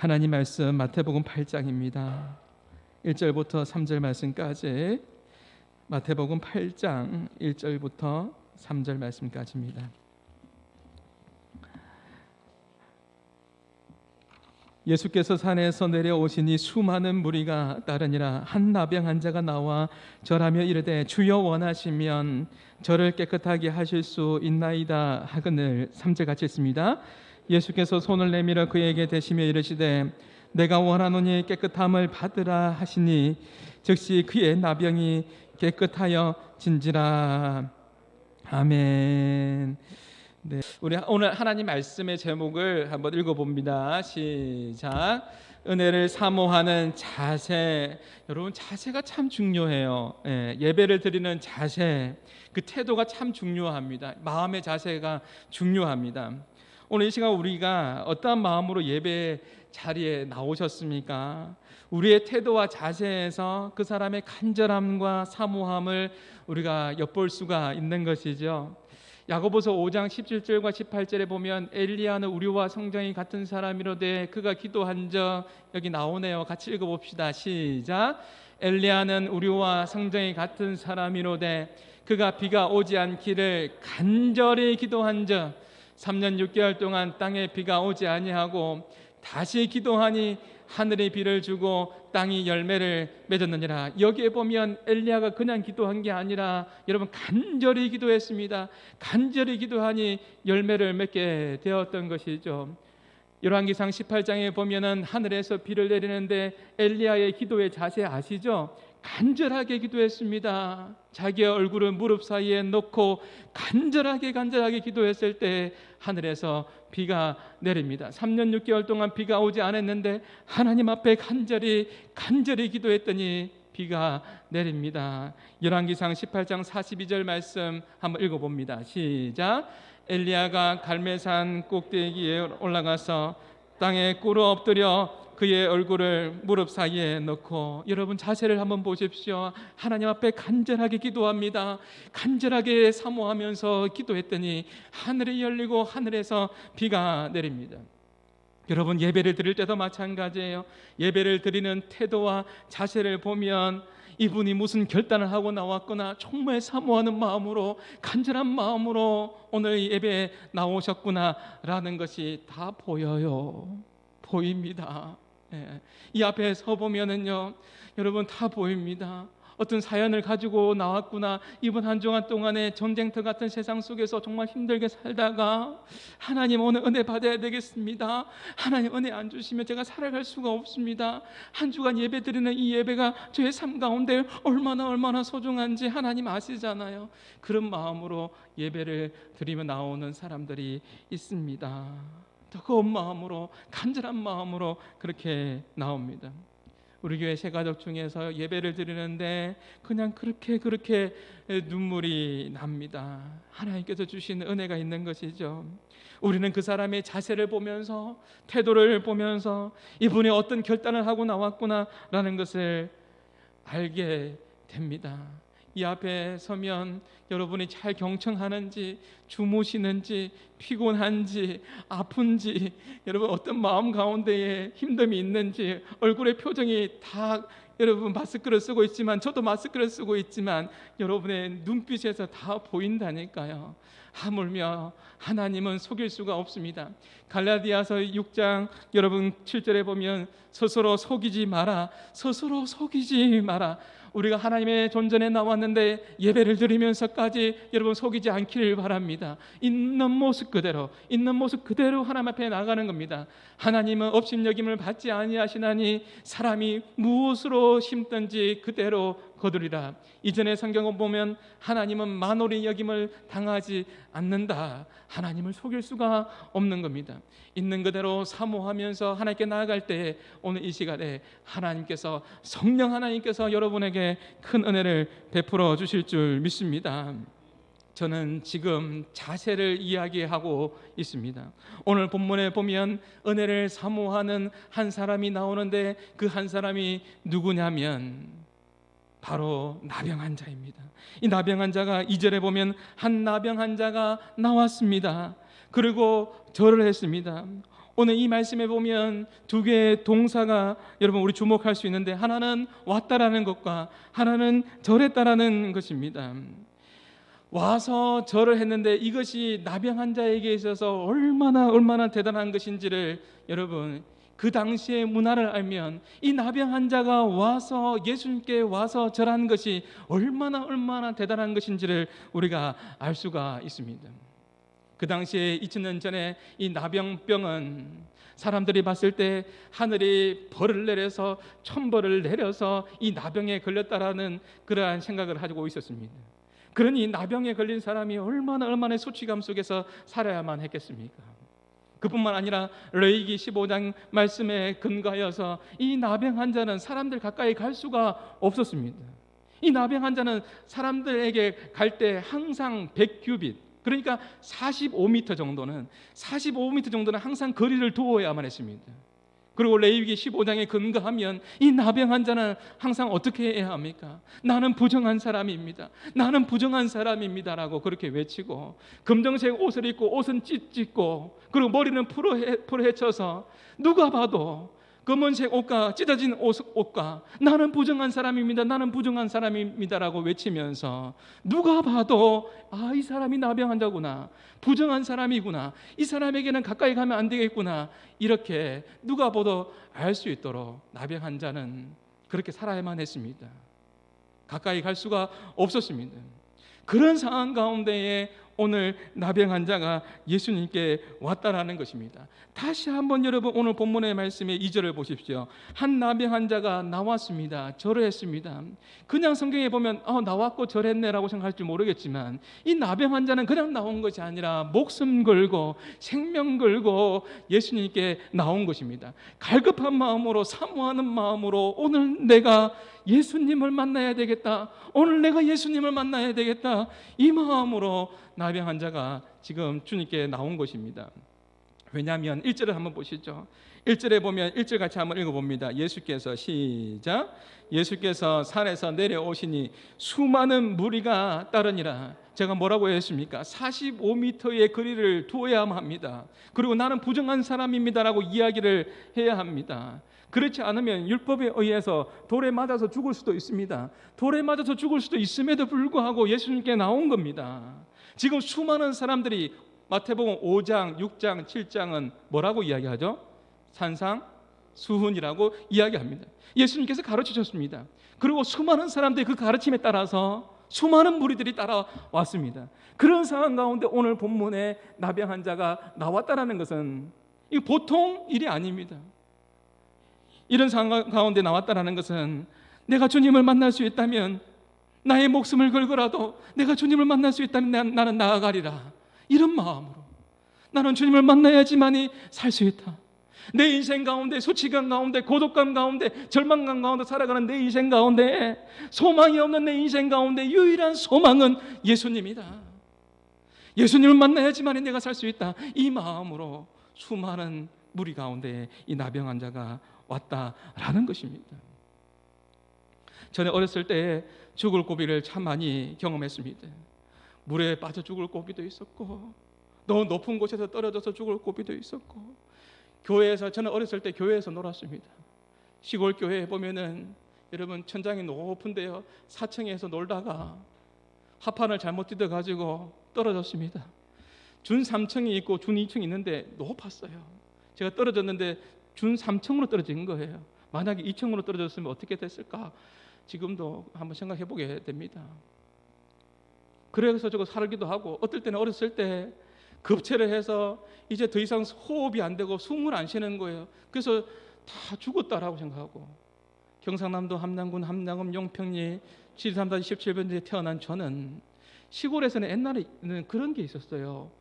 하나님 말씀 마태복음 8장입니다. 1절부터 3절 말씀까지 마태복음 8장 1절부터 3절 말씀까지입니다. 예수께서 산에서 내려오시니 수많은 무리가 따르니라. 한 나병 환자가 나와 절하며 이르되 주여 원하시면 저를 깨끗하게 하실 수 있나이다 하거늘. 3절 같이 읽습니다. 예수께서 손을 내밀어 그에게 대시며 이르시되 내가 원하노니 깨끗함을 받으라 하시니 즉시 그의 나병이 깨끗하여 진지라. 아멘. 네, 우리 오늘 하나님 말씀의 제목을 한번 읽어봅니다. 시작. 은혜를 사모하는 자세. 여러분, 자세가 참 중요해요. 예배를 드리는 자세, 그 태도가 참 중요합니다. 마음의 자세가 중요합니다. 오늘 이 시간 우리가 어떠한 마음으로 예배 자리에 나오셨습니까? 우리의 태도와 자세에서 그 사람의 간절함과 사모함을 우리가 엿볼 수가 있는 것이죠. 야고보서 5장 17절과 18절에 보면 엘리야는 우리와 성정이 같은 사람이로되 그가 기도한 적, 여기 나오네요. 같이 읽어봅시다. 시작. 엘리야는 우리와 성정이 같은 사람이로되 그가 비가 오지 않기를 간절히 기도한 적, 3년 6개월 동안 땅에 비가 오지 아니하고 다시 기도하니 하늘이 비를 주고 땅이 열매를 맺었느니라. 여기에 보면 엘리야가 그냥 기도한 게 아니라 여러분 간절히 기도했습니다. 간절히 기도하니 열매를 맺게 되었던 것이죠. 열왕기상 18장에 보면은 하늘에서 비를 내리는데 엘리야의 기도의 자세 아시죠? 간절하게 기도했습니다. 자기의 얼굴을 무릎 사이에 놓고 간절하게 기도했을 때 하늘에서 비가 내립니다. 3년 6개월 동안 비가 오지 않았는데 하나님 앞에 간절히 기도했더니 비가 내립니다. 열왕기상 18장 42절 말씀 한번 읽어봅니다. 시작. 엘리야가 갈멜산 꼭대기에 올라가서 땅에 꿇어 엎드려 그의 얼굴을 무릎 사이에 넣고, 여러분 자세를 한번 보십시오. 하나님 앞에 간절하게 기도합니다. 간절하게 사모하면서 기도했더니 하늘이 열리고 하늘에서 비가 내립니다. 여러분 예배를 드릴 때도 마찬가지예요. 예배를 드리는 태도와 자세를 보면 이분이 무슨 결단을 하고 나왔구나, 정말 사모하는 마음으로 간절한 마음으로 오늘 예배에 나오셨구나 라는 것이 다 보입니다. 이 앞에 서 보면은요, 여러분 다 보입니다. 어떤 사연을 가지고 나왔구나. 이번 한 주간 동안에 전쟁터 같은 세상 속에서 정말 힘들게 살다가 하나님 오늘 은혜 받아야 되겠습니다. 하나님 은혜 안 주시면 제가 살아갈 수가 없습니다. 한 주간 예배 드리는 이 예배가 저의 삶 가운데 얼마나 소중한지 하나님 아시잖아요. 그런 마음으로 예배를 드리며 나오는 사람들이 있습니다. 뜨거운 마음으로, 간절한 마음으로 그렇게 나옵니다. 우리 교회 새 가족 중에서 예배를 드리는데 그냥 그렇게 눈물이 납니다. 하나님께서 주신 은혜가 있는 것이죠. 우리는 그 사람의 자세를 보면서, 태도를 보면서 이분이 어떤 결단을 하고 나왔구나라는 것을 알게 됩니다. 이 앞에 서면 여러분이 잘 경청하는지, 주무시는지, 피곤한지, 아픈지, 여러분 어떤 마음 가운데에 힘듦이 있는지, 얼굴의 표정이 다, 여러분 마스크를 쓰고 있지만, 저도 마스크를 쓰고 있지만 여러분의 눈빛에서 다 보인다니까요. 하물며 하나님은 속일 수가 없습니다. 갈라디아서 6장 여러분 7절에 보면 스스로 속이지 마라. 우리가 하나님의 존전에 나왔는데 예배를 드리면서까지 여러분 속이지 않기를 바랍니다. 있는 모습 그대로 하나님 앞에 나가는 겁니다. 하나님은 업신여김을 받지 아니하시나니 사람이 무엇으로 심든지 그대로 거두리라. 이전의 성경을 보면 하나님은 만홀히 여김을 당하지 않는다. 하나님을 속일 수가 없는 겁니다. 있는 그대로 사모하면서 하나님께 나아갈 때 오늘 이 시간에 하나님께서, 성령 하나님께서 여러분에게 큰 은혜를 베풀어 주실 줄 믿습니다. 저는 지금 자세를 이야기하고 있습니다. 오늘 본문에 보면 은혜를 사모하는 한 사람이 나오는데 그 한 사람이 누구냐면 바로 나병 환자입니다. 이 나병 환자가 2절에 보면 한 나병 환자가 나왔습니다. 그리고 절을 했습니다. 오늘 이 말씀에 보면 두 개의 동사가 여러분 우리 주목할 수 있는데, 하나는 왔다라는 것과 하나는 절했다라는 것입니다. 와서 절을 했는데 이것이 나병 환자에게 있어서 얼마나 대단한 것인지를 여러분 그 당시의 문화를 알면, 이 나병 환자가 와서 예수님께 와서 절한 것이 얼마나 대단한 것인지를 우리가 알 수가 있습니다. 그 당시에 2000년 전에 이 나병병은 사람들이 봤을 때 하늘이 벌을 내려서 천벌을 내려서 이 나병에 걸렸다라는 그러한 생각을 가지고 있었습니다. 그러니 나병에 걸린 사람이 얼마나 수치감 속에서 살아야만 했겠습니까? 그뿐만 아니라 레위기 15장 말씀에 근거하여서 이 나병 환자는 사람들 가까이 갈 수가 없었습니다. 이 나병 환자는 사람들에게 갈 때 항상 100규빗, 그러니까 45m 정도는 항상 거리를 두어야만 했습니다. 그리고 레위기 15장에 근거하면 이 나병 환자는 항상 어떻게 해야 합니까? 나는 부정한 사람입니다. 나는 부정한 사람입니다라고 그렇게 외치고, 검정색 옷을 입고 옷은 찢고, 그리고 머리는 풀어 헤쳐서 누가 봐도 검은색 옷과 찢어진 옷과 나는 부정한 사람입니다, 나는 부정한 사람입니다라고 외치면서 누가 봐도 이 사람이 나병 환자구나, 부정한 사람이구나, 이 사람에게는 가까이 가면 안 되겠구나, 이렇게 누가 봐도 알 수 있도록 나병 환자는 그렇게 살아야만 했습니다. 가까이 갈 수가 없었습니다. 그런 상황 가운데에 오늘 나병 환자가 예수님께 왔다라는 것입니다. 다시 한번 여러분 오늘 본문의 말씀의 2절을 보십시오. 한 나병 환자가 나왔습니다. 절을 했습니다. 그냥 성경에 보면 나왔고 절했네라고 생각할지 모르겠지만, 이 나병 환자는 그냥 나온 것이 아니라 목숨 걸고 생명 걸고 예수님께 나온 것입니다. 갈급한 마음으로, 사모하는 마음으로 오늘 내가 예수님을 만나야 되겠다, 오늘 내가 예수님을 만나야 되겠다, 이 마음으로 나병 환자가 지금 주님께 나온 것입니다. 왜냐하면 1절을 한번 보시죠. 1절에 보면 1절 같이 한번 읽어봅니다. 예수께서 시작. 예수께서 산에서 내려오시니 수많은 무리가 따르니라. 제가 뭐라고 했습니까? 45m의 거리를 두어야만 합니다. 그리고 나는 부정한 사람입니다라고 이야기를 해야 합니다. 그렇지 않으면 율법에 의해서 돌에 맞아서 죽을 수도 있습니다. 돌에 맞아서 죽을 수도 있음에도 불구하고 예수님께 나온 겁니다. 지금 수많은 사람들이 마태복음 5장, 6장, 7장은 뭐라고 이야기하죠? 산상수훈이라고 이야기합니다. 예수님께서 가르치셨습니다. 그리고 수많은 사람들이 그 가르침에 따라서 수많은 무리들이 따라왔습니다. 그런 상황 가운데 오늘 본문에 나병 환자가 나왔다는 것은 이 보통 일이 아닙니다. 이런 상황 가운데 나왔다는 것은 내가 주님을 만날 수 있다면, 나의 목숨을 걸고라도 내가 주님을 만날 수 있다면 나는 나아가리라, 이런 마음으로 나는 주님을 만나야지만이 살 수 있다. 내 인생 가운데 수치감 가운데 고독감 가운데 절망감 가운데 살아가는 내 인생 가운데, 소망이 없는 내 인생 가운데 유일한 소망은 예수님이다. 예수님을 만나야지만이 내가 살 수 있다, 이 마음으로 수많은 무리 가운데 이 나병 환자가 왔다라는 것입니다. 저는 어렸을 때 죽을 고비를 참 많이 경험했습니다. 물에 빠져 죽을 고비도 있었고, 너무 높은 곳에서 떨어져서 죽을 고비도 있었고, 교회에서, 저는 어렸을 때 교회에서 놀았습니다. 시골 교회에 보면은 여러분 천장이 높은데요, 4층에서 놀다가 하판을 잘못 뛰어가지고 떨어졌습니다. 준 3층이 있고 준 2층이 있는데 높았어요. 제가 떨어졌는데 준 3층으로 떨어진 거예요. 만약에 2층으로 떨어졌으면 어떻게 됐을까? 지금도 한번 생각해 보게 됩니다. 그래서 저거 살기도 하고, 어떨 때는 어렸을 때 급체를 해서 이제 더 이상 호흡이 안 되고 숨을 안 쉬는 거예요. 그래서 다 죽었다라고 생각하고, 경상남도 함남군 함양읍 용평리 73-17번지에 태어난 저는 시골에서는 옛날에는 그런 게 있었어요.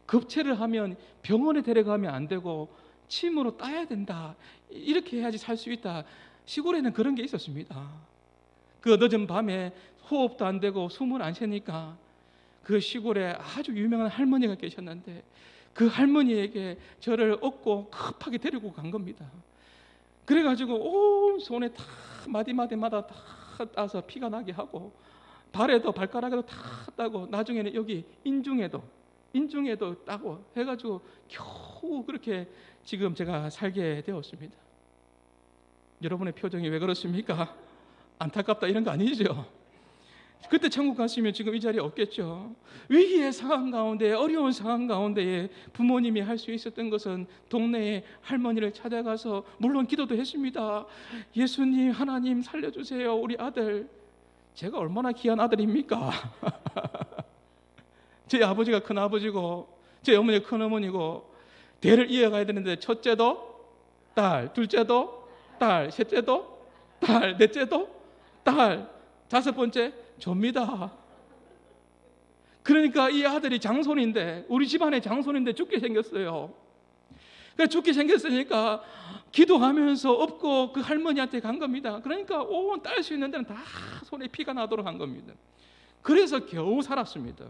급체를 하면 병원에 데려가면 안 되고 침으로 따야 된다, 이렇게 해야지 살 수 있다. 시골에는 그런 게 있었습니다. 그 늦은 밤에 호흡도 안 되고 숨을 안 쉬니까 그 시골에 아주 유명한 할머니가 계셨는데, 그 할머니에게 저를 업고 급하게 데리고 간 겁니다. 그래가지고 온 손에 다 마디마디마다 다 따서 피가 나게 하고, 발에도 발가락에도 다 따고, 나중에는 여기 인중에도 따고 해가지고 겨우 그렇게 지금 제가 살게 되었습니다. 여러분의 표정이 왜 그렇습니까? 안타깝다 이런 거 아니죠? 그때 천국 갔으면 지금 이 자리에 없겠죠. 위기의 상황 가운데, 어려운 상황 가운데에 부모님이 할 수 있었던 것은 동네에 할머니를 찾아가서 물론 기도도 했습니다. 예수님, 하나님 살려주세요, 우리 아들. 제가 얼마나 귀한 아들입니까? 제 아버지가 큰 아버지고 제 어머니가 큰 어머니고 대를 이어가야 되는데 첫째도 딸, 둘째도 딸, 셋째도 딸, 넷째도 딸, 다섯 번째 접니다. 그러니까 이 아들이 장손인데, 우리 집안의 장손인데 죽게 생겼어요. 그러니까 죽게 생겼으니까 기도하면서 업고 그 할머니한테 간 겁니다. 그러니까 온 딸 수 있는 데는 다 손에 피가 나도록 한 겁니다. 그래서 겨우 살았습니다.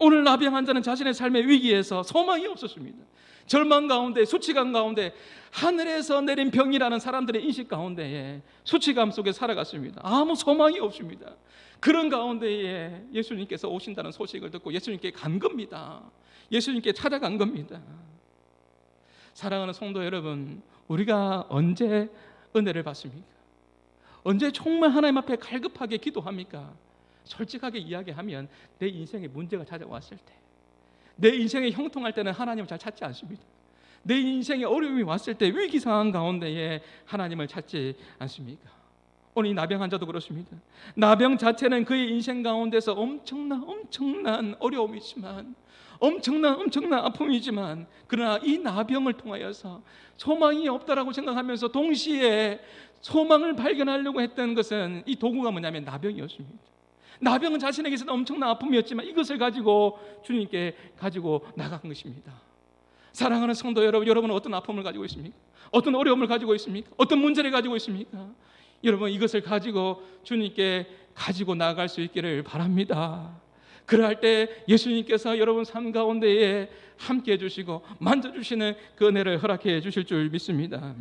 오늘 나병 환자는 자신의 삶의 위기에서 소망이 없었습니다. 절망 가운데, 수치감 가운데, 하늘에서 내린 병이라는 사람들의 인식 가운데에 수치감 속에 살아갔습니다. 아무 소망이 없습니다. 그런 가운데에 예수님께서 오신다는 소식을 듣고 예수님께 간 겁니다. 예수님께 찾아간 겁니다. 사랑하는 성도 여러분, 우리가 언제 은혜를 받습니까? 언제 정말 하나님 앞에 갈급하게 기도합니까? 솔직하게 이야기하면 내 인생에 문제가 찾아왔을 때, 내 인생에 형통할 때는 하나님을 잘 찾지 않습니다. 내 인생에 어려움이 왔을 때, 위기 상황 가운데에 하나님을 찾지 않습니까? 오늘 이 나병 환자도 그렇습니다. 나병 자체는 그의 인생 가운데서 엄청난 어려움이지만, 엄청난 아픔이지만, 그러나 이 나병을 통하여서 소망이 없다라고 생각하면서 동시에 소망을 발견하려고 했던 것은, 이 도구가 뭐냐면 나병이었습니다. 나병은 자신에게서는 엄청난 아픔이었지만 이것을 가지고 주님께 가지고 나간 것입니다. 사랑하는 성도 여러분, 여러분은 어떤 아픔을 가지고 있습니까? 어떤 어려움을 가지고 있습니까? 어떤 문제를 가지고 있습니까? 여러분, 이것을 가지고 주님께 가지고 나갈 수 있기를 바랍니다. 그럴 때 예수님께서 여러분 삶 가운데에 함께 해주시고 만져주시는 그 은혜를 허락해 주실 줄 믿습니다.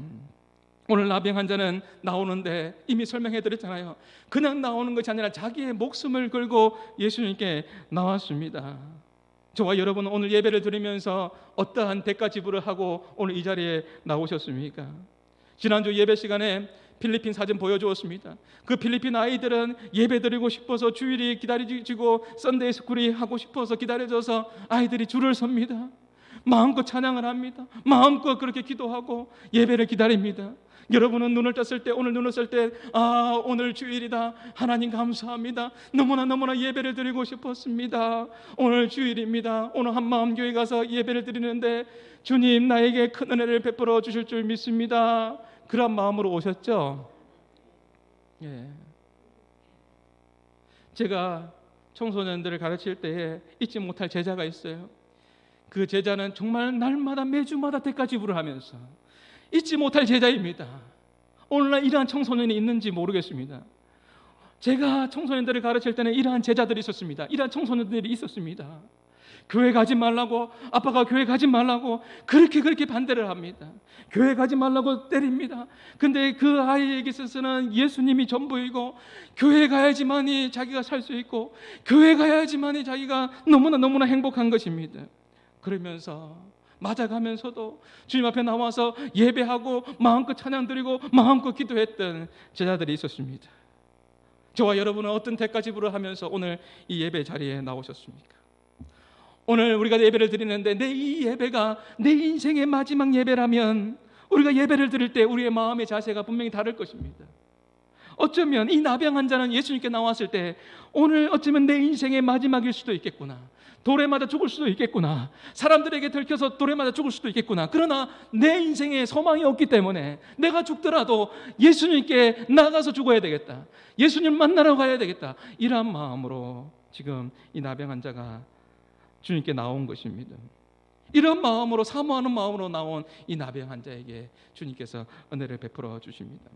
오늘 나병 환자는 나오는데 이미 설명해 드렸잖아요. 그냥 나오는 것이 아니라 자기의 목숨을 걸고 예수님께 나왔습니다. 저와 여러분은 오늘 예배를 드리면서 어떠한 대가 지불을 하고 오늘 이 자리에 나오셨습니까? 지난주 예배 시간에 필리핀 사진 보여주었습니다. 그 필리핀 아이들은 예배 드리고 싶어서 주일이 기다려지고 썬데이 스쿨이 하고 싶어서 기다려져서 아이들이 줄을 섭니다. 마음껏 찬양을 합니다. 마음껏 그렇게 기도하고 예배를 기다립니다. 여러분은 눈을 떴을 때, 오늘 눈을 뜰 때, 오늘 주일이다, 하나님 감사합니다, 너무나 예배를 드리고 싶었습니다, 오늘 주일입니다, 오늘 한마음 교회 가서 예배를 드리는데 주님 나에게 큰 은혜를 베풀어 주실 줄 믿습니다. 그런 마음으로 오셨죠? 예. 제가 청소년들을 가르칠 때에 잊지 못할 제자가 있어요. 그 제자는 정말 날마다 매주마다 대가 지불을 하면서 잊지 못할 제자입니다. 오늘날 이러한 청소년이 있는지 모르겠습니다. 제가 청소년들을 가르칠 때는 이러한 제자들이 있었습니다. 이러한 청소년들이 있었습니다. 교회 가지 말라고, 아빠가 교회 가지 말라고 그렇게 반대를 합니다. 교회 가지 말라고 때립니다. 근데 그 아이에게 있어서는 예수님이 전부이고, 교회 가야지만이 자기가 살 수 있고, 교회 가야지만이 자기가 너무나 행복한 것입니다. 그러면서 맞아가면서도 주님 앞에 나와서 예배하고 마음껏 찬양 드리고 마음껏 기도했던 제자들이 있었습니다. 저와 여러분은 어떤 대가 지불을 하면서 오늘 이 예배 자리에 나오셨습니까? 오늘 우리가 예배를 드리는데 이 예배가 내 인생의 마지막 예배라면 우리가 예배를 드릴 때 우리의 마음의 자세가 분명히 다를 것입니다. 어쩌면 이 나병 환자는 예수님께 나왔을 때 오늘 어쩌면 내 인생의 마지막일 수도 있겠구나, 돌에 맞아 죽을 수도 있겠구나, 사람들에게 들켜서 돌에 맞아 죽을 수도 있겠구나, 그러나 내 인생에 소망이 없기 때문에 내가 죽더라도 예수님께 나가서 죽어야 되겠다, 예수님 만나러 가야 되겠다, 이러한 마음으로 지금 이 나병 환자가 주님께 나온 것입니다. 이런 마음으로, 사모하는 마음으로 나온 이 나병 환자에게 주님께서 은혜를 베풀어 주십니다.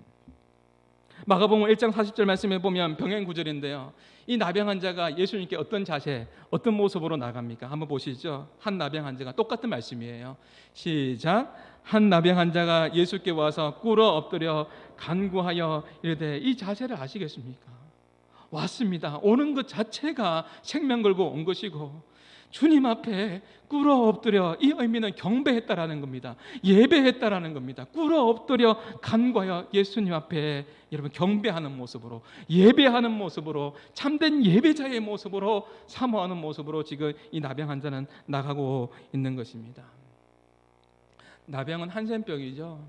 마가복음 1장 40절 말씀에 보면 병행 구절인데요, 이 나병 환자가 예수님께 어떤 자세, 어떤 모습으로 나갑니까? 한번 보시죠. 한 나병 환자가, 똑같은 말씀이에요. 시작. 한 나병 환자가 예수께 와서 꿇어 엎드려 간구하여 이르되, 이 자세를 아시겠습니까? 왔습니다. 오는 것 자체가 생명 걸고 온 것이고, 주님 앞에 꿇어 엎드려, 이 의미는 경배했다라는 겁니다. 예배했다라는 겁니다. 꿇어 엎드려 간과하여 예수님 앞에 여러분 경배하는 모습으로, 예배하는 모습으로, 참된 예배자의 모습으로, 사모하는 모습으로 지금 이 나병 환자는 나가고 있는 것입니다. 나병은 한센병이죠.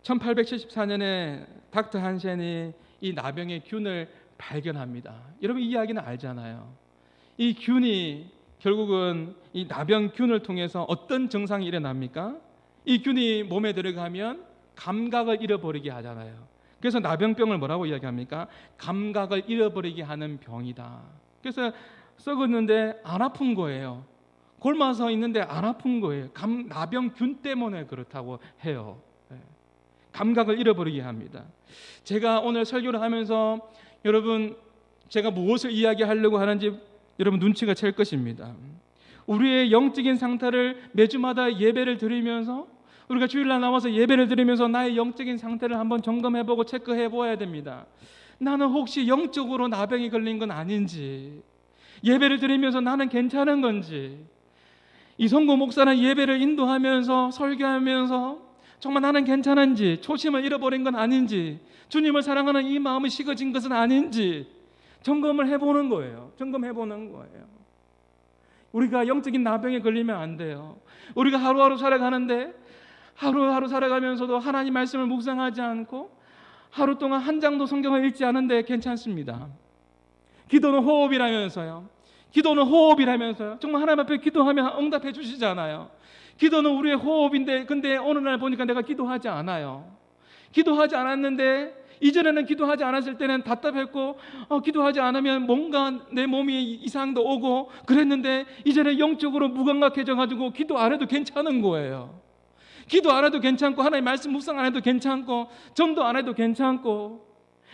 1874년에 닥터 한센이 이 나병의 균을 발견합니다. 여러분 이 이야기는 알잖아요. 이 균이 결국은 이 나병균을 통해서 어떤 증상이 일어납니까? 이 균이 몸에 들어가면 감각을 잃어버리게 하잖아요. 그래서 나병병을 뭐라고 이야기합니까? 감각을 잃어버리게 하는 병이다. 그래서 썩었는데 안 아픈 거예요. 굶어서 있는데 안 아픈 거예요. 나병균 때문에 그렇다고 해요. 감각을 잃어버리게 합니다. 제가 오늘 설교를 하면서 여러분 제가 무엇을 이야기하려고 하는지 여러분 눈치가 챌 것입니다. 우리의 영적인 상태를 매주마다 예배를 드리면서, 우리가 주일날 나와서 예배를 드리면서 나의 영적인 상태를 한번 점검해보고 체크해보아야 됩니다. 나는 혹시 영적으로 나병이 걸린 건 아닌지, 예배를 드리면서 나는 괜찮은 건지, 이성구 목사는 예배를 인도하면서 설교하면서 정말 나는 괜찮은지, 초심을 잃어버린 건 아닌지, 주님을 사랑하는 이 마음이 식어진 것은 아닌지 점검을 해보는 거예요. 점검해보는 거예요. 우리가 영적인 나병에 걸리면 안 돼요. 우리가 하루하루 살아가는데 하루하루 살아가면서도 하나님 말씀을 묵상하지 않고 하루 동안 한 장도 성경을 읽지 않은데 괜찮습니다. 기도는 호흡이라면서요. 기도는 호흡이라면서요. 정말 하나님 앞에 기도하면 응답해 주시잖아요. 기도는 우리의 호흡인데, 근데 어느 날 보니까 내가 기도하지 않아요. 기도하지 않았는데, 이전에는 기도하지 않았을 때는 답답했고 기도하지 않으면 뭔가 내 몸이 이상도 오고 그랬는데, 이제는 영적으로 무감각해져 가지고 기도 안 해도 괜찮은 거예요. 기도 안 해도 괜찮고, 하나님 말씀 묵상 안 해도 괜찮고, 전도 안 해도 괜찮고,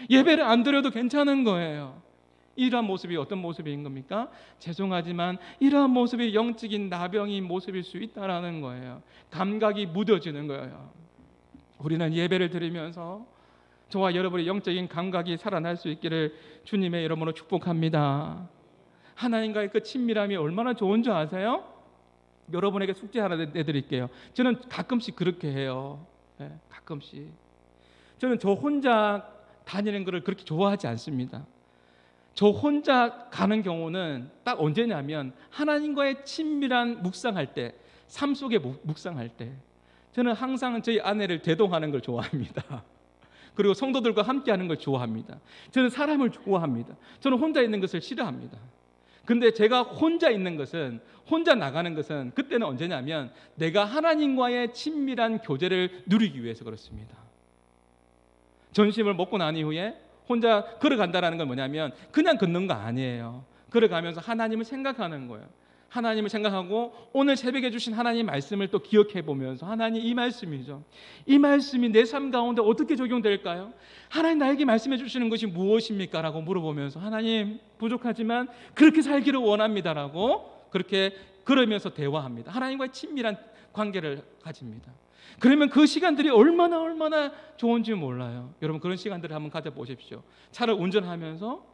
예배를 안 드려도 괜찮은 거예요. 이러한 모습이 어떤 모습인 겁니까? 죄송하지만 이러한 모습이 영적인 나병인 모습일 수 있다라는 거예요. 감각이 무뎌지는 거예요. 우리는 예배를 드리면서 저와 여러분의 영적인 감각이 살아날 수 있기를 주님의 이름으로 축복합니다. 하나님과의 그 친밀함이 얼마나 좋은 줄 아세요? 여러분에게 숙제 하나 내드릴게요. 저는 가끔씩 그렇게 해요. 네, 가끔씩. 저는 저 혼자 다니는 것을 그렇게 좋아하지 않습니다. 저 혼자 가는 경우는 딱 언제냐면 하나님과의 친밀한 묵상할 때, 삶 속에 묵상할 때, 저는 항상 저희 아내를 대동하는 걸 좋아합니다. 그리고 성도들과 함께 하는 걸 좋아합니다. 저는 사람을 좋아합니다. 저는 혼자 있는 것을 싫어합니다. 근데 제가 혼자 있는 것은, 혼자 나가는 것은 그때는 언제냐면 내가 하나님과의 친밀한 교제를 누리기 위해서 그렇습니다. 점심을 먹고 난 이후에 혼자 걸어간다는 건 뭐냐면 그냥 걷는 거 아니에요. 걸어가면서 하나님을 생각하는 거예요. 하나님을 생각하고 오늘 새벽에 주신 하나님 말씀을 또 기억해 보면서, 하나님 이 말씀이죠. 이 말씀이 내 삶 가운데 어떻게 적용될까요? 하나님 나에게 말씀해 주시는 것이 무엇입니까? 라고 물어보면서, 하나님 부족하지만 그렇게 살기를 원합니다라고 그렇게 걸으면서 대화합니다. 하나님과의 친밀한 관계를 가집니다. 그러면 그 시간들이 얼마나 좋은지 몰라요. 여러분 그런 시간들을 한번 가져보십시오. 차를 운전하면서,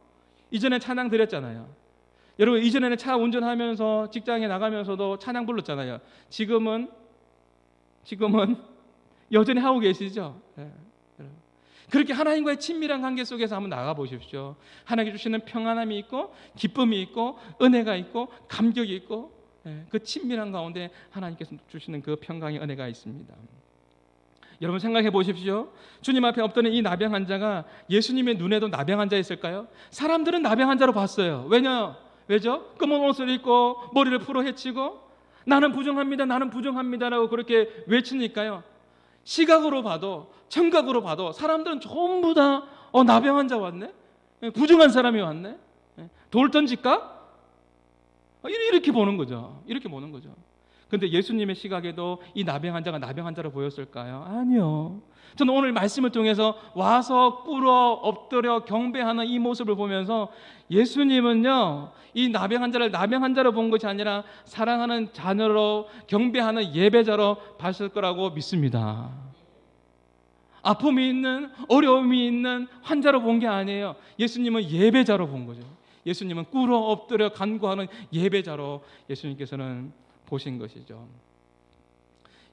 이전에 찬양 드렸잖아요. 여러분 이전에는 차 운전하면서 직장에 나가면서도 찬양 불렀잖아요. 지금은 여전히 하고 계시죠? 네. 그렇게 하나님과의 친밀한 관계 속에서 한번 나가 보십시오. 하나님께 주시는 평안함이 있고 기쁨이 있고 은혜가 있고 감격이 있고, 그 친밀한 가운데 하나님께서 주시는 그 평강의 은혜가 있습니다. 여러분 생각해 보십시오. 주님 앞에 엎드린 이 나병 환자가 예수님의 눈에도 나병 환자였을까요? 사람들은 나병 환자로 봤어요. 왜죠? 검은 옷을 입고 머리를 풀어 헤치고 나는 부정합니다라고 그렇게 외치니까요. 시각으로 봐도 청각으로 봐도 사람들은 전부 다 나병 환자 왔네? 부정한 사람이 왔네? 돌 던질까? 이렇게 보는 거죠. 그런데 예수님의 시각에도 이 나병 환자가 나병 환자로 보였을까요? 아니요. 저는 오늘 말씀을 통해서 와서 꿇어 엎드려 경배하는 이 모습을 보면서 예수님은요, 이 나병 환자를 나병 환자로 본 것이 아니라 사랑하는 자녀로, 경배하는 예배자로 봤을 거라고 믿습니다. 아픔이 있는, 어려움이 있는 환자로 본 게 아니에요. 예수님은 예배자로 본 거죠. 예수님은 꿇어 엎드려 간구하는 예배자로 예수님께서는 보신 것이죠.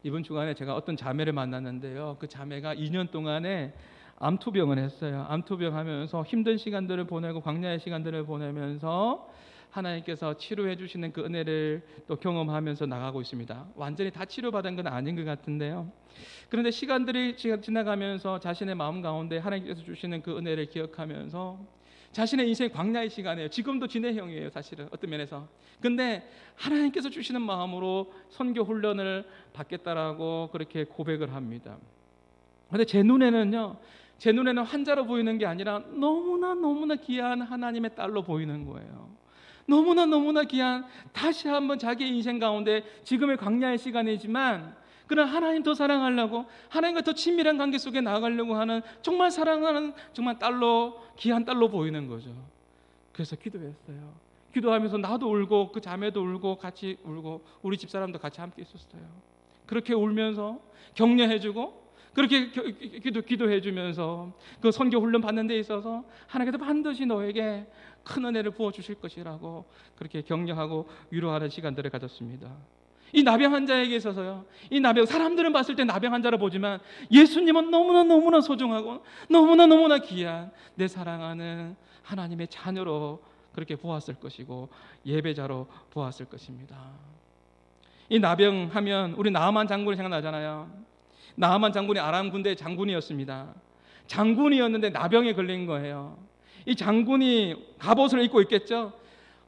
이번 주간에 제가 어떤 자매를 만났는데요, 그 자매가 2년 동안에 암투병을 했어요. 암투병 하면서 힘든 시간들을 보내고 광야의 시간들을 보내면서 하나님께서 치료해 주시는 그 은혜를 또 경험하면서 나가고 있습니다. 완전히 다 치료받은 건 아닌 것 같은데요, 그런데 시간들이 지나가면서 자신의 마음 가운데 하나님께서 주시는 그 은혜를 기억하면서 자신의 인생 광야의 시간이에요. 지금도 진행형이에요, 사실은 어떤 면에서. 근데 하나님께서 주시는 마음으로 선교 훈련을 받겠다라고 그렇게 고백을 합니다. 근데 제 눈에는 환자로 보이는 게 아니라 너무나 귀한 하나님의 딸로 보이는 거예요. 너무나 귀한, 다시 한번 자기 인생 가운데 지금의 광야의 시간이지만 그런 하나님 더 사랑하려고, 하나님과 더 친밀한 관계 속에 나아가려고 하는 정말 사랑하는 정말 딸로, 귀한 딸로 보이는 거죠. 그래서 기도했어요. 기도하면서 나도 울고 그 자매도 울고 같이 울고 우리 집사람도 같이 함께 있었어요. 그렇게 울면서 격려해주고 그렇게 기도해주면서 그 선교 훈련 받는 데 있어서 하나님께서 반드시 너에게 큰 은혜를 부어주실 것이라고 그렇게 격려하고 위로하는 시간들을 가졌습니다. 이 나병 환자에게 있어서요, 이 나병, 사람들은 봤을 때 나병 환자로 보지만 예수님은 너무나 소중하고 너무나 귀한 내 사랑하는 하나님의 자녀로 그렇게 보았을 것이고 예배자로 보았을 것입니다. 이 나병 하면 우리 나아만 장군이 생각나잖아요. 나아만 장군이 아람 군대의 장군이었습니다. 장군이었는데 나병에 걸린 거예요. 이 장군이 갑옷을 입고 있겠죠.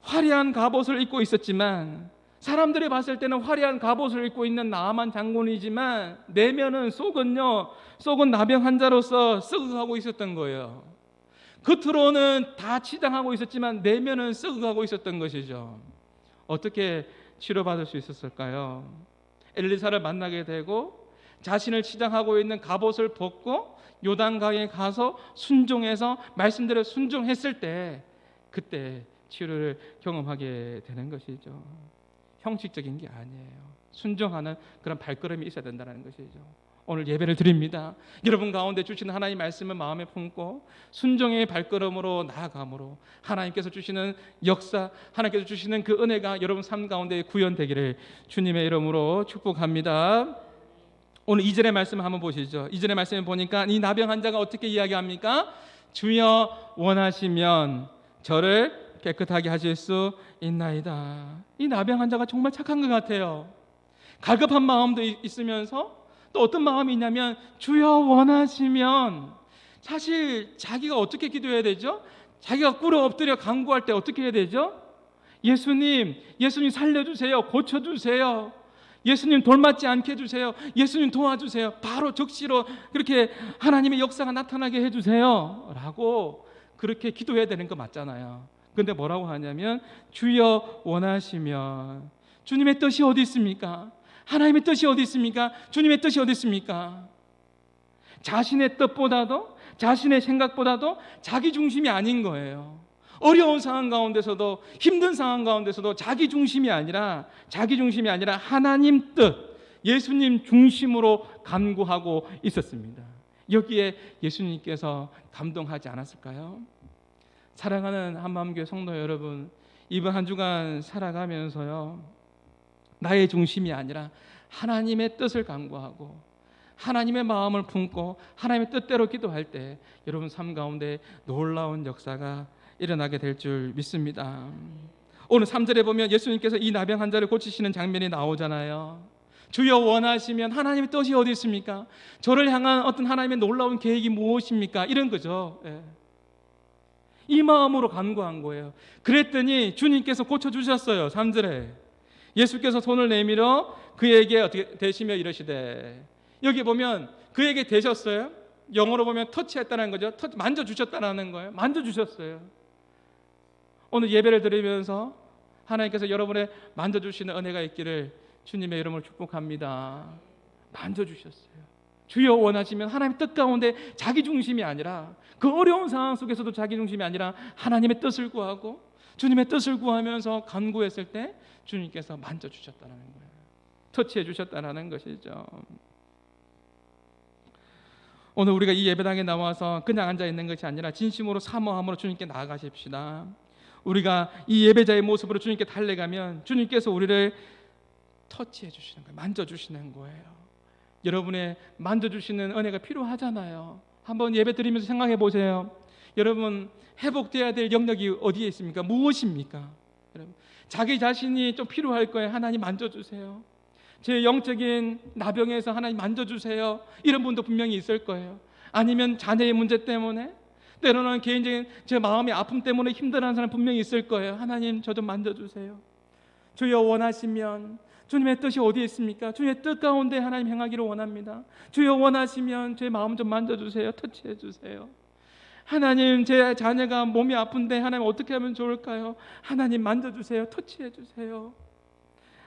화려한 갑옷을 입고 있었지만 사람들이 봤을 때는 화려한 갑옷을 입고 있는 나아만 장군이지만 내면은 속은 나병 환자로서 썩어가고 있었던 거예요. 겉으로는 다 치장하고 있었지만 내면은 썩어가고 있었던 것이죠. 어떻게 치료받을 수 있었을까요? 엘리사를 만나게 되고 자신을 치장하고 있는 갑옷을 벗고 요단강에 가서 순종해서 말씀대로 순종했을 때 그때 치료를 경험하게 되는 것이죠. 형식적인 게 아니에요. 순종하는 그런 발걸음이 있어야 된다는 것이죠. 오늘 예배를 드립니다. 여러분 가운데 주시는 하나님의 말씀을 마음에 품고 순종의 발걸음으로 나아감으로 하나님께서 주시는 역사, 하나님께서 주시는 그 은혜가 여러분 삶 가운데 구현되기를 주님의 이름으로 축복합니다. 오늘 2절의 말씀을 한번 보시죠. 2절의 말씀을 보니까 이 나병 환자가 어떻게 이야기합니까? 주여 원하시면 저를 깨끗하게 하실 수 있나이다. 이 나병 환자가 정말 착한 것 같아요. 갈급한 마음도 있으면서 또 어떤 마음이 있냐면 주여 원하시면, 사실 자기가 어떻게 기도해야 되죠? 자기가 꿇어 엎드려 간구할 때 어떻게 해야 되죠? 예수님 살려주세요. 고쳐주세요. 예수님 돌맞지 않게 해주세요. 예수님 도와주세요. 바로 적시로 그렇게 하나님의 역사가 나타나게 해주세요 라고 그렇게 기도해야 되는 거 맞잖아요. 그런데 뭐라고 하냐면 주여 원하시면, 주님의 뜻이 어디 있습니까? 하나님의 뜻이 어디 있습니까? 주님의 뜻이 어디 있습니까? 자신의 뜻보다도, 자신의 생각보다도 자기 중심이 아닌 거예요. 어려운 상황 가운데서도, 힘든 상황 가운데서도 자기 중심이 아니라 하나님 뜻, 예수님 중심으로 간구하고 있었습니다. 여기에 예수님께서 감동하지 않았을까요? 사랑하는 한마음교회 성도 여러분, 이번 한 주간 살아가면서요, 나의 중심이 아니라 하나님의 뜻을 간구하고 하나님의 마음을 품고 하나님의 뜻대로 기도할 때 여러분 삶 가운데 놀라운 역사가 일어나게 될 줄 믿습니다. 오늘 3절에 보면 예수님께서 이 나병 환자를 고치시는 장면이 나오잖아요. 주여 원하시면, 하나님의 뜻이 어디 있습니까? 저를 향한 어떤 하나님의 놀라운 계획이 무엇입니까? 이런 거죠. 이 마음으로 간구한 거예요. 그랬더니 주님께서 고쳐주셨어요. 3절에 예수께서 손을 내밀어 그에게 어떻게 대시며 이러시되, 여기 보면 그에게 대셨어요. 영어로 보면 터치했다는 거죠. 만져주셨다는 거예요. 만져주셨어요. 오늘 예배를 드리면서 하나님께서 여러분의 만져주시는 은혜가 있기를 주님의 이름으로 축복합니다. 만져주셨어요. 주여 원하시면, 하나님의 뜻 가운데 자기 중심이 아니라, 그 어려운 상황 속에서도 자기 중심이 아니라 하나님의 뜻을 구하고 주님의 뜻을 구하면서 간구했을 때 주님께서 만져주셨다는 거예요. 터치해 주셨다는 것이죠. 오늘 우리가 이 예배당에 나와서 그냥 앉아 있는 것이 아니라 진심으로 사모함으로 주님께 나아가십시다. 우리가 이 예배자의 모습으로 주님께 달려가면 주님께서 우리를 터치해 주시는 거예요. 만져주시는 거예요. 여러분의 만져주시는 은혜가 필요하잖아요. 한번 예배 드리면서 생각해 보세요. 여러분, 회복되어야 될 영역이 어디에 있습니까? 무엇입니까? 여러분, 자기 자신이 좀 필요할 거예요. 하나님 만져주세요. 제 영적인 나병에서 하나님 만져주세요. 이런 분도 분명히 있을 거예요. 아니면 자녀의 문제 때문에, 때로는 개인적인 제 마음의 아픔 때문에 힘들어하는 사람 분명히 있을 거예요. 하나님 저 좀 만져주세요. 주여 원하시면, 주님의 뜻이 어디에 있습니까? 주님의 뜻 가운데 하나님 행하기를 원합니다. 주여 원하시면 제 마음 좀 만져주세요. 터치해 주세요. 하나님, 제 자녀가 몸이 아픈데 하나님 어떻게 하면 좋을까요? 하나님 만져주세요. 터치해 주세요.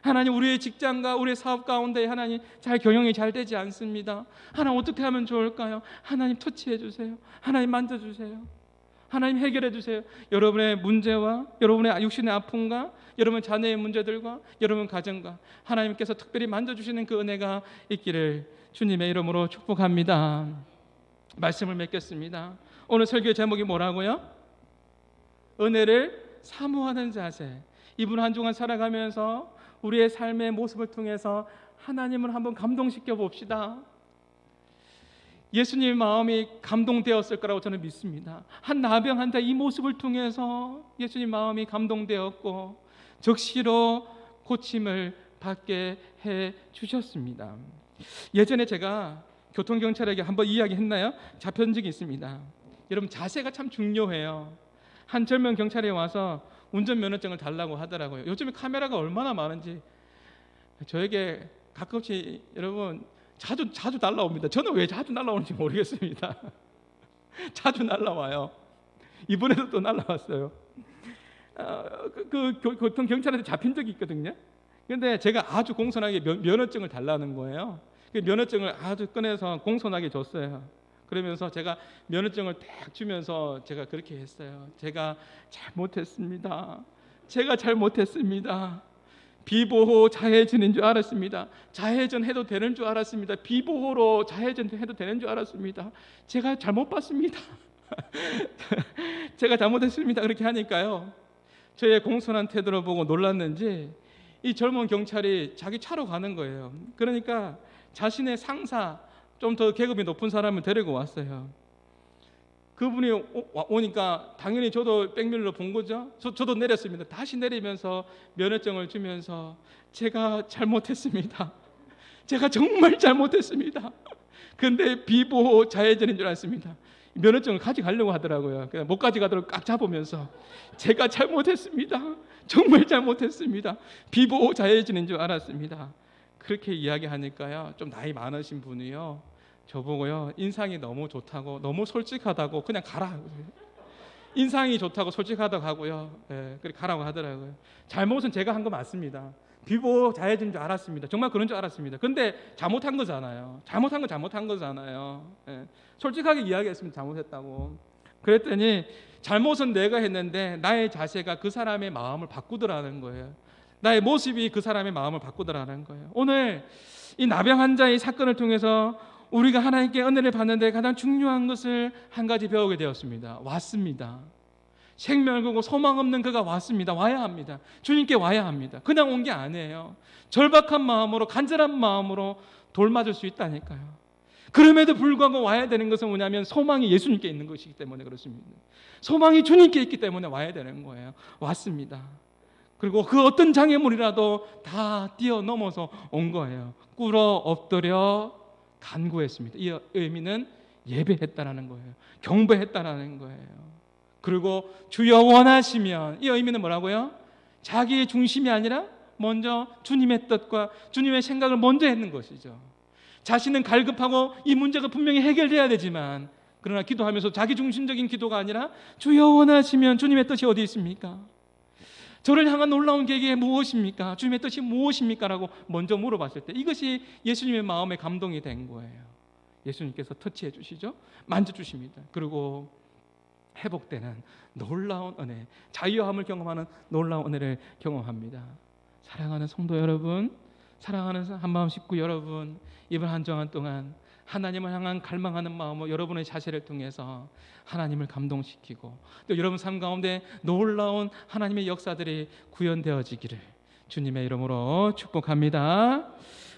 하나님, 우리의 직장과 우리의 사업 가운데 하나님 경영이 잘 되지 않습니다. 하나님 어떻게 하면 좋을까요? 하나님 터치해 주세요. 하나님 만져주세요. 하나님 해결해 주세요. 여러분의 문제와 여러분의 육신의 아픔과 여러분 자녀의 문제들과 여러분 가정과 하나님께서 특별히 만져주시는 그 은혜가 있기를 주님의 이름으로 축복합니다. 말씀을 맺겠습니다. 오늘 설교의 제목이 뭐라고요? 은혜를 사모하는 자세. 이분 한 주간 살아가면서 우리의 삶의 모습을 통해서 하나님을 한번 감동시켜 봅시다. 예수님의 마음이 감동되었을 거라고 저는 믿습니다. 한 나병 환자 이 모습을 통해서 예수님 마음이 감동되었고 적시로 고침을 받게 해 주셨습니다. 예전에 제가 교통경찰에게 한번 이야기했나요? 잡혀온 적이 있습니다. 여러분, 자세가 참 중요해요. 한 젊은 경찰이 와서 운전면허증을 달라고 하더라고요. 요즘에 카메라가 얼마나 많은지 저에게 가끔씩 여러분 자주 날라옵니다. 저는 왜 자주 날라오는지 모르겠습니다. 자주 날라와요. 이번에도 또 날라왔어요. 교통 경찰한테 잡힌 적이 있거든요. 그런데 제가 아주 공손하게 면허증을 달라는 거예요. 그 면허증을 아주 꺼내서 공손하게 줬어요. 그러면서 제가 면허증을 딱 주면서 제가 그렇게 했어요. 제가 잘못했습니다. 제가 잘못했습니다. 비보호 자해전인 줄 알았습니다. 자해전 해도 되는 줄 알았습니다. 비보호로 자해전 해도 되는 줄 알았습니다. 제가 잘못 봤습니다. 제가 잘못했습니다. 그렇게 하니까요, 저의 공손한 태도를 보고 놀랐는지 이 젊은 경찰이 자기 차로 가는 거예요. 그러니까 자신의 상사, 좀 더 계급이 높은 사람을 데리고 왔어요. 그분이 오니까 당연히 저도 백밀러 본 거죠. 저도 내렸습니다. 다시 내리면서 면허증을 주면서 제가 잘못했습니다. 제가 정말 잘못했습니다. 그런데 비보호 자해전인 줄 알았습니다. 면허증을 가져가려고 하더라고요. 그냥 못 가져가도록 꽉 잡으면서 제가 잘못했습니다. 정말 잘못했습니다. 비보호 자해전인 줄 알았습니다. 그렇게 이야기하니까요, 좀 나이 많으신 분이요, 저보고요, 인상이 너무 좋다고, 너무 솔직하다고 그냥 가라. 인상이 좋다고 솔직하다고 하고요, 그렇게 가라고 하더라고요. 잘못은 제가 한 거 맞습니다. 비보호 자해진 줄 알았습니다. 정말 그런 줄 알았습니다. 근데 잘못한 거잖아요. 잘못한 건 잘못한 거잖아요. 솔직하게 이야기했으면 잘못했다고. 그랬더니 잘못은 내가 했는데 나의 자세가 그 사람의 마음을 바꾸더라는 거예요. 나의 모습이 그 사람의 마음을 바꾸더라는 거예요. 오늘 이 나병 환자의 사건을 통해서 우리가 하나님께 은혜를 받는데 가장 중요한 것을 한 가지 배우게 되었습니다. 왔습니다. 생멸하고 소망 없는 그가 왔습니다. 와야 합니다. 주님께 와야 합니다. 그냥 온 게 아니에요. 절박한 마음으로, 간절한 마음으로 돌맞을 수 있다니까요. 그럼에도 불구하고 와야 되는 것은 뭐냐면 소망이 예수님께 있는 것이기 때문에 그렇습니다. 소망이 주님께 있기 때문에 와야 되는 거예요. 왔습니다. 그리고 그 어떤 장애물이라도 다 뛰어넘어서 온 거예요. 꿇어 엎드려 간구했습니다. 이 의미는 예배했다라는 거예요. 경배했다라는 거예요. 그리고 주여 원하시면, 이 의미는 뭐라고요? 자기의 중심이 아니라 먼저 주님의 뜻과 주님의 생각을 먼저 했는 것이죠. 자신은 갈급하고 이 문제가 분명히 해결돼야 되지만, 그러나 기도하면서 자기 중심적인 기도가 아니라 주여 원하시면 주님의 뜻이 어디 있습니까? 저를 향한 놀라운 계획이 무엇입니까? 주님의 뜻이 무엇입니까? 라고 먼저 물어봤을 때 이것이 예수님의 마음에 감동이 된 거예요. 예수님께서 터치해 주시죠. 만져주십니다. 그리고 회복되는 놀라운 은혜, 자유함을 경험하는 놀라운 은혜를 경험합니다. 사랑하는 성도 여러분, 사랑하는 한마음 식구 여러분, 이번 한 주간 동안 하나님을 향한 갈망하는 마음으로 여러분의 자세를 통해서 하나님을 감동시키고 또 여러분 삶 가운데 놀라운 하나님의 역사들이 구현되어지기를 주님의 이름으로 축복합니다.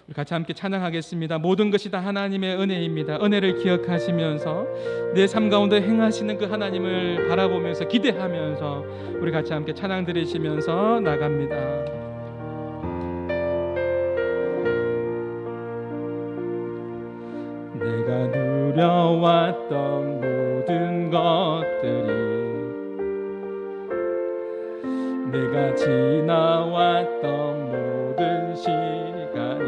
우리 같이 함께 찬양하겠습니다. 모든 것이 다 하나님의 은혜입니다. 은혜를 기억하시면서 내 삶 가운데 행하시는 그 하나님을 바라보면서 기대하면서 우리 같이 함께 찬양 드리시면서 나갑니다. 내가 누려왔던 모든 것들이, 내가 지나왔던 모든 시간이,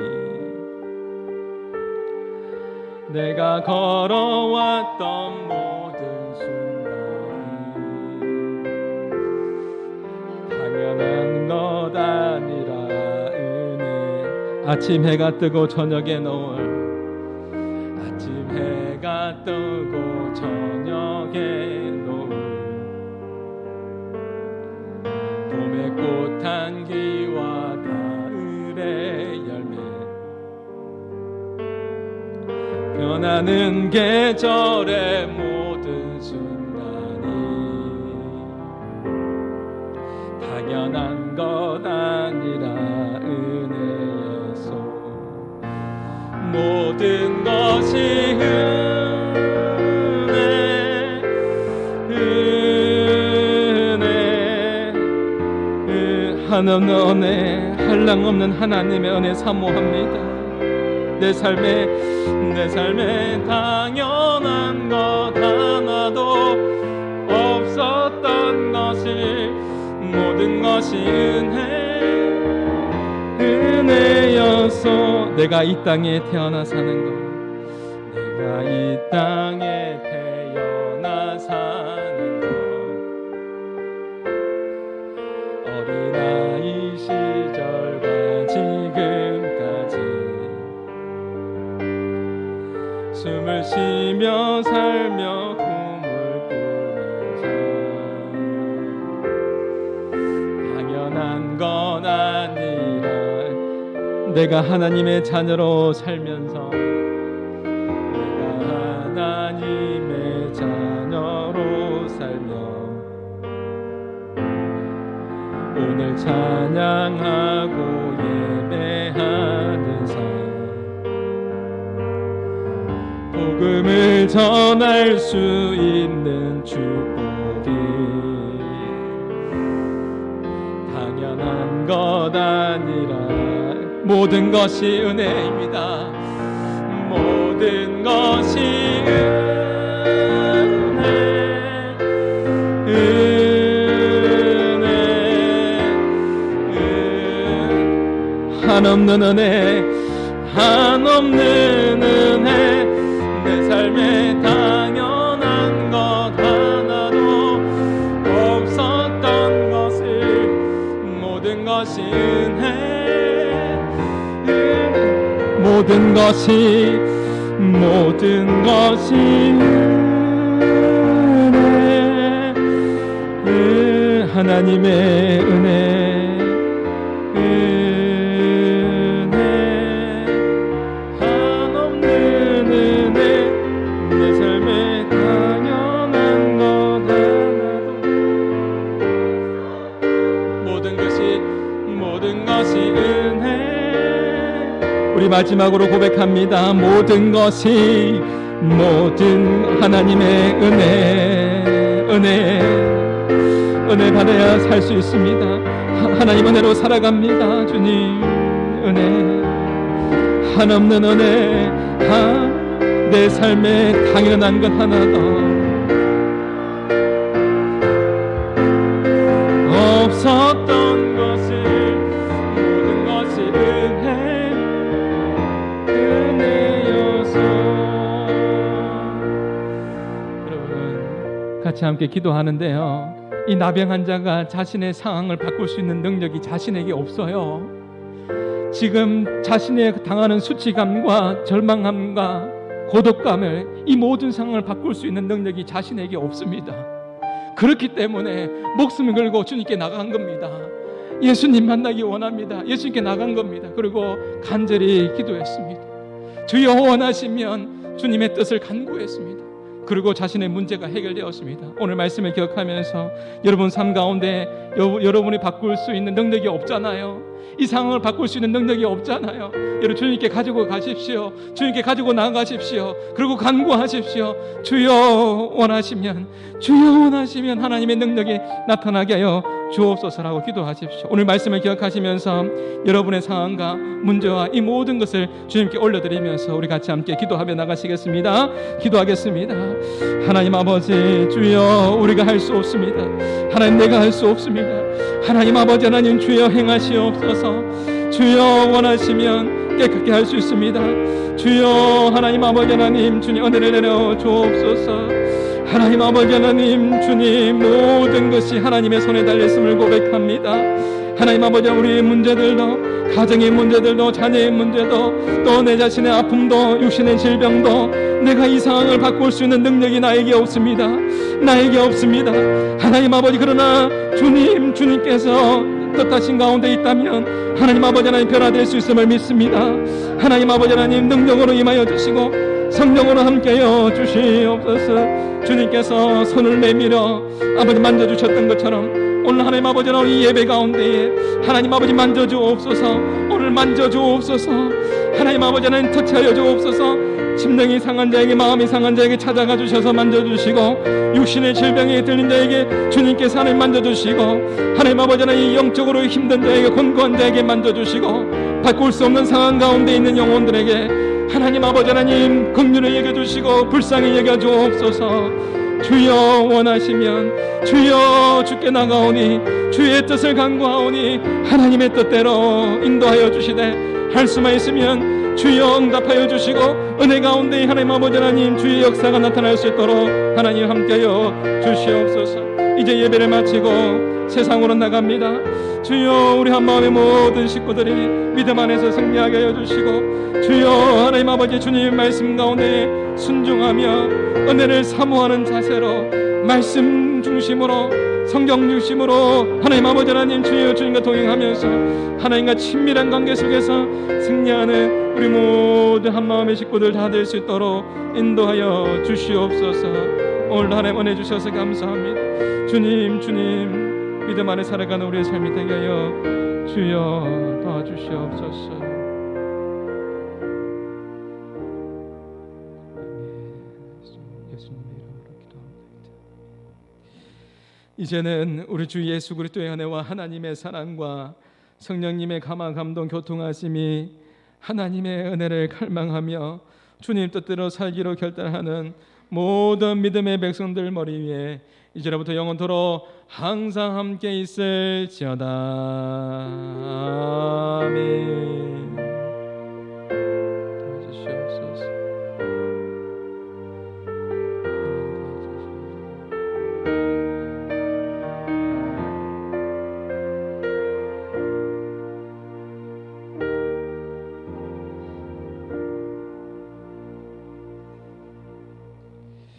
내가 걸어왔던 모든 순간이 당연한 것 아니라 은혜. 아침 해가 뜨고 저녁에 노을, 아침 해가 뜨고 저녁에 노을, 봄의 꽃 향기와 가을의 열매, 변하는 계절의 모든 순간이 당연한 것 아니라 은혜였소. 모든 것이 은혜, 한없는 은혜, 한량없는 하나님의 은혜 사모합니다. 내 삶에 당연한 것 하나도 없었던 것이, 모든 것이 은혜였소. 내가 이 땅에 태어나 사는 것, 내가 이 땅에 태어나 사는 것, 어린아이 시절과 지금까지 숨을 쉬며 살며 꿈을 꾸는 삶, 당연한 건 아니라 내가 하나님의 자녀로 살면서, 내가 하나님의 자녀로 살며 오늘 찬양하고 예배하는 삶, 복음을 전할 수 있는 축복이 당연한 것 아니라 모든 것이 은혜입니다. 모든 것이 은혜, 한없는 은혜, 한없는 은혜. 내 삶에 당연한 것 하나도 없었던 것을, 모든 것이 은혜, 모든 것이 은혜, 하나님의 은혜, 한없는 은혜. 내 삶에 당연한 것 하나도, 모든 것이 은혜. 우리 마지막으로 고백합니다. 모든 하나님의 은혜 받아야 살 수 있습니다. 하나님 은혜로 살아갑니다. 주님 은혜, 한없는 은혜, 내 삶에 당연한 것 하나도 없었던 것을, 모든 것이 은혜여서. 여러분 같이 함께 기도하는데요, 이 나병 환자가 자신의 상황을 바꿀 수 있는 능력이 자신에게 없어요. 지금 자신의 당하는 수치감과 절망감과 고독감을, 이 모든 상황을 바꿀 수 있는 능력이 자신에게 없습니다. 그렇기 때문에 목숨을 걸고 주님께 나간 겁니다. 예수님 만나기 원합니다. 예수님께 나간 겁니다. 그리고 간절히 기도했습니다. 주여 원하시면 주님의 뜻을 간구했습니다. 그리고 자신의 문제가 해결되었습니다. 오늘 말씀을 기억하면서 여러분 삶 가운데 여러분이 바꿀 수 있는 능력이 없잖아요. 이 상황을 바꿀 수 있는 능력이 없잖아요. 여러분 주님께 가지고 가십시오. 주님께 가지고 나가십시오. 그리고 간구하십시오. 주여 원하시면 하나님의 능력이 나타나게 하여 주옵소서라고 기도하십시오. 오늘 말씀을 기억하시면서 여러분의 상황과 문제와 이 모든 것을 주님께 올려드리면서 우리 같이 함께 기도하며 나가시겠습니다. 기도하겠습니다. 하나님 아버지, 주여 우리가 할 수 없습니다. 하나님 내가 할 수 없습니다. 하나님 아버지 하나님 주여 행하시옵소서. 주여 원하시면 깨끗게 할 수 있습니다. 주여 하나님 아버지 하나님 주님 은혜를 내려 주옵소서. 하나님 아버지 하나님 주님 모든 것이 하나님의 손에 달렸음을 고백합니다. 하나님 아버지 우리의 문제들도 가정의 문제들도 자녀의 문제도 또 내 자신의 아픔도 육신의 질병도 내가 이 상황을 바꿀 수 있는 능력이 나에게 없습니다. 하나님 아버지 그러나 주님께서 뜻하신 가운데 있다면 하나님 아버지 하나님 변화될 수 있음을 믿습니다. 하나님 아버지 하나님 능력으로 임하여 주시고 성령으로 함께여 주시옵소서. 주님께서 손을 내밀어 아버지 만져주셨던 것처럼 오늘 하나님 아버지 하나님 이 예배 가운데에 하나님 아버지 만져주옵소서. 오늘 만져주옵소서. 하나님 아버지 하나님 터치하여 주옵소서. 심령이 상한 자에게 마음이 상한 자에게 찾아가 주셔서 만져주시고 육신의 질병에 들린 자에게 주님께서 하나님 만져주시고 하나님 아버지 하나님 영적으로 힘든 자에게 권고한 자에게 만져주시고 바꿀 수 없는 상황 가운데 있는 영혼들에게 하나님 아버지 하나님 긍휼을 여겨주시고 불쌍히 여겨주옵소서. 주여 원하시면 주여 주께 나가오니 주의 뜻을 간구하오니 하나님의 뜻대로 인도하여 주시되 할 수만 있으면 주여 응답하여 주시고 은혜 가운데 하나님 아버지 하나님 주의 역사가 나타날 수 있도록 하나님 함께하여 주시옵소서. 이제 예배를 마치고 세상으로 나갑니다. 주여 우리 한마음의 모든 식구들이 믿음 안에서 승리하게 하여 주시고 주여 하나님 아버지 주님 말씀 가운데 순종하며 은혜를 사모하는 자세로 말씀 중심으로 성경 중심으로 하나님 아버지 하나님 주여 주님과 동행하면서 하나님과 친밀한 관계 속에서 승리하는 우리 모든 한마음의 식구들 다 될 수 있도록 인도하여 주시옵소서. 오늘 하나님 은혜 주셔서 감사합니다. 주님 믿음 안에 살아가는 우리의 삶이 되게 하여 주여 도와주시옵소서. 이제는 우리 주 예수 그리스도의 은혜와 하나님의 사랑과 성령님의 감화 감동 교통하심이 하나님의 은혜를 갈망하며 주님 뜻대로 살기로 결단하는 모든 믿음의 백성들 머리 위에 이제로부터 영원토록 항상 함께 있을지어다. 아멘.